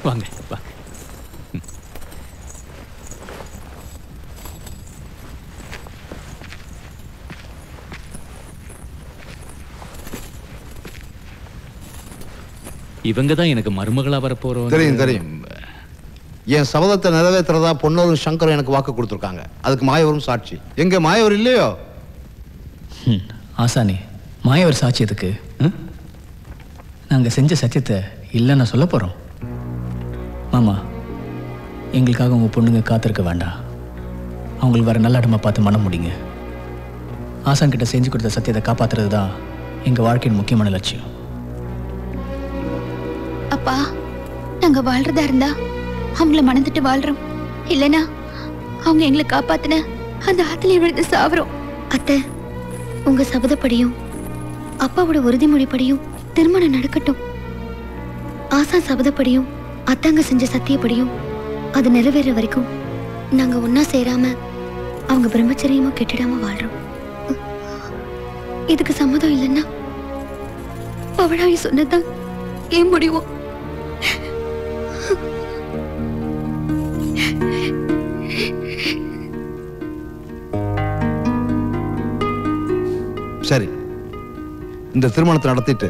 வாங்க வா. இவங்க தான் எனக்கு மருமகளா வரப்போறோம். தெரியும் தெரியும். என் சபதத்தை நிறைவேற்றுறதா பொன்னூரும் சங்கரும் எனக்கு வாக்கு கொடுத்துருக்காங்க. அதுக்கு மாயவரும் சாட்சி. எங்க மாயவர் இல்லையோ? ஆசானி, மாயவர் சாட்சி எதுக்கு? நாங்க செஞ்ச சத்தியத்தை இல்லைன்னு சொல்ல போறோம். மாமா, எங்களுக்காக உங்க பொண்ணுங்க காத்திருக்க வேண்டாம். அவங்களுக்கு வர நல்ல இடமா பார்த்து மனம் முடிங்க. ஆசான் கிட்ட செஞ்சு கொடுத்த சத்தியத்தை காப்பாத்துறது தான் எங்க வாழ்க்கையின் முக்கியமான லட்சியம். அப்பா, நாங்க வாழ்றதா இருந்தா அவங்கள மணந்துட்டு வாழ்றோம். இல்லனா அவங்க எங்களை காப்பாத்தின அந்த ஆத்துல விழுந்து சாவறோம். அத்தை, உங்க சபதப்படியும் அப்பாவோட உறுதிமொழிப்படியும் திருமணம் நடக்கட்டும். ஆசா சபதப்படியும் அத்தாங்க செஞ்ச சத்தியப்படியும் அது நிறைவேற வரைக்கும் நாங்க ஒன்னா சேராம அவங்க பிரம்மச்சரியமா கெட்டிடாம வாழ்றோம். இதுக்கு சம்மதம் இல்லைன்னா பவழாயி சொன்னதான் ஏன் முடிவோம். சரி, இந்த திருமணத்தை நடத்திட்டு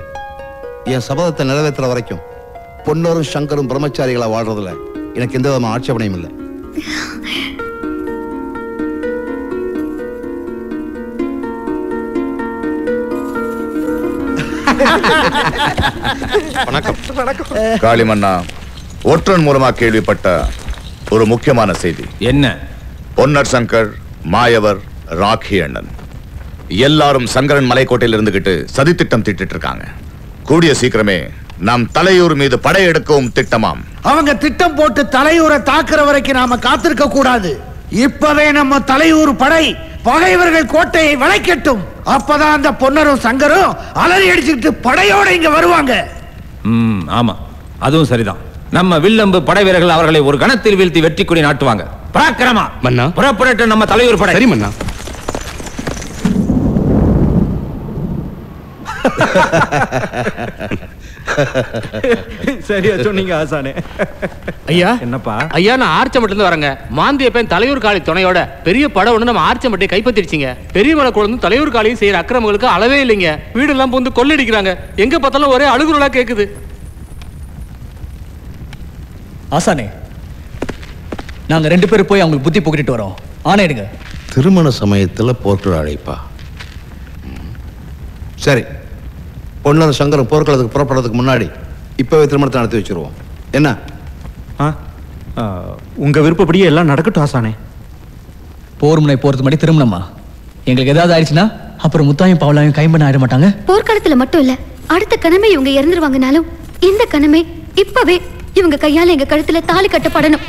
என் சபதத்தை நிறைவேற்றுற வரைக்கும் பொன்னூரும் சங்கரும் பிரம்மச்சாரிகளா வாழ்றதுல எனக்கு எந்த விதமான ஆட்சேபனையும் இல்லை. வணக்கம். காளிமன்னா, ஒற்றன் மூலமா கேள்விப்பட்ட ஒரு முக்கியமான செய்தி. என்ன? பொன்னர் சங்கர், மாயவர், ராக்கி அண்ணன் எல்லாரும் சங்கரன் மலைக்கோட்டையில் இருந்துகிட்டு சதித்திட்டம் திட்டிட்டு இருக்காங்க. கூடிய சீக்கிரமே நாம் தலையூர் மீது படையெடுக்கவும் திட்டமாம். அவங்க திட்டம் போட்டு தலையூரை தாக்குற வரைக்கும் நாம காத்திருக்க கூடாது. இப்பவே நம்ம தலையூர் படை பகைவர்கள் கோட்டையை வளைக்கட்டும். அப்பதான் அந்த பொன்னரும் சங்கரும் அலறி அடிச்சுக்கிட்டு படையோட இங்க வருவாங்க. ஆமா, அதுவும் சரிதான். நம்ம வில்லம்பு படை வீரர்கள் அவர்களை ஒரு கணத்தில் வீழ்த்தி வெற்றி கொடி நாட்டுவாங்க. பராக்கிரமா மன்னா, புறப்படட்டும் நம்ம தலையூர் படை. சரி மன்னா. சரியா சொன்னீங்க ஆசானே. ஐயா, என்னப்பா? ஐயா, நான் ஆர்ச்சமட்டில இருந்து வரேங்க. மாந்தியப்பன் தலையூர் காளி துணையோட பெரிய படம் ஒண்ணு நம்ம ஆர்ச்சமட்டை கைப்பற்றிடுச்சிங்க. பெரிய மலை குழந்தை தலையூர் காளியும் செய்யற அக்கிரமங்களுக்கு அளவே இல்லைங்க. வீடு எல்லாம் வந்து கொள்ளடிக்கிறாங்க. எங்க பார்த்தாலும் ஒரே அழுகுறலா கேக்குது. ஆசானே, நாங்க 2 பேரும் போய் அவங்களுக்கு புத்தி புகட்டிட்டு வரோம். ஆணையிடுங்க. திருமண சமயத்தில் போர்க்கள அழைப்பா? சரி, பொன்னூரும் சங்கரும் போர்க்களத்துக்கு புறப்படுறதுக்கு முன்னாடி இப்பவே திருமணத்தை நடத்தி வச்சிருவோம். என்ன? உங்க விருப்பப்படியே எல்லாம் நடக்கட்டும் ஆசானே. போர் முனை போறதுக்கு முன்னாடி திருமணமா? எங்களுக்கு ஏதாவது ஆயிடுச்சுன்னா அப்புறம் முத்தாயும் பவளாயும் கைம்பண்ண ஆயிட மாட்டாங்க. போர்க்களத்துல மட்டும் இல்ல, அடுத்த கணமே இவங்க இறந்துருவாங்கனாலும் இந்த கணமே இப்பவே இவங்க கையால எங்க கழுத்துல தாலி கட்டப்படணும்.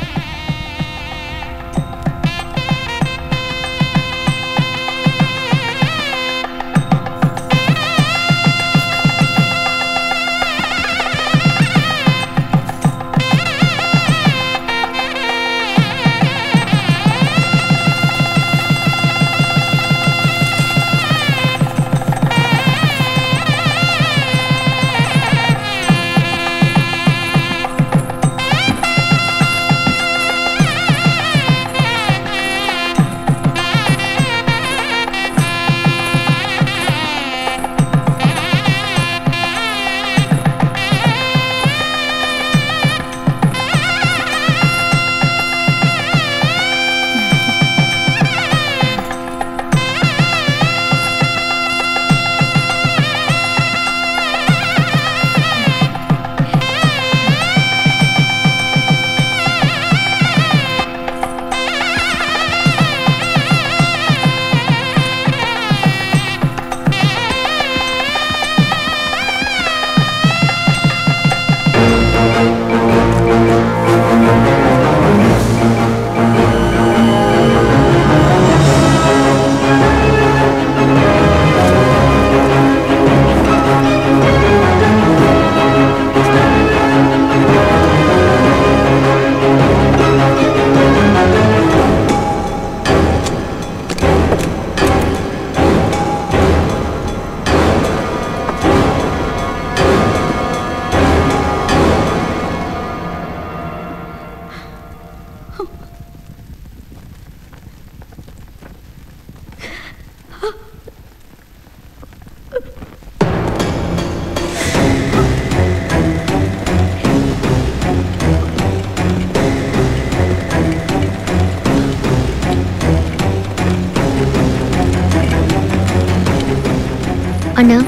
அண்ணா,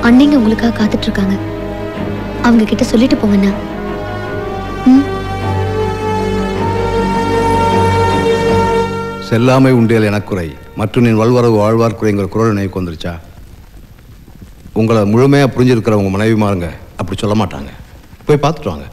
அண்ணிங்க உங்களுக்காக காத்துட்டு இருக்காங்க. அவங்க கிட்ட சொல்லிட்டு போங்கண்ணா. செல்லாமை உண்டியல் எனக்குறை மற்றும் நீ வல்வரவு வாழ்வார் குறைங்கிற குரல் நினைவுக்கு வந்துருச்சா? உங்களை முழுமையா புரிஞ்சிருக்கிற உங்க மனைவிமாருங்க அப்படி சொல்ல மாட்டாங்க. போய் பார்த்துட்டு வாங்க.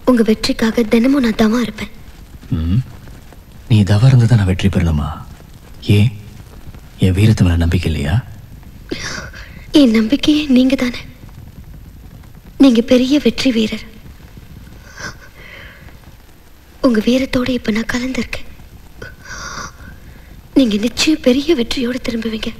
உங்க வெற்றிக்காக தினமும் நான் தவம் இருப்பேன். நீ தவம் இருந்ததான் நான் வெற்றி பெறணுமா? ஏன் என் வீரத்து மேல நம்பிக்கை இல்லையா? என் நம்பிக்கையே நீங்க தானே. நீங்க பெரிய வெற்றி வீரர். உங்க வீரத்தோட இப்ப நான் கலந்திருக்கேன். நீங்க நிச்சயம் பெரிய வெற்றியோட திரும்புவீங்க.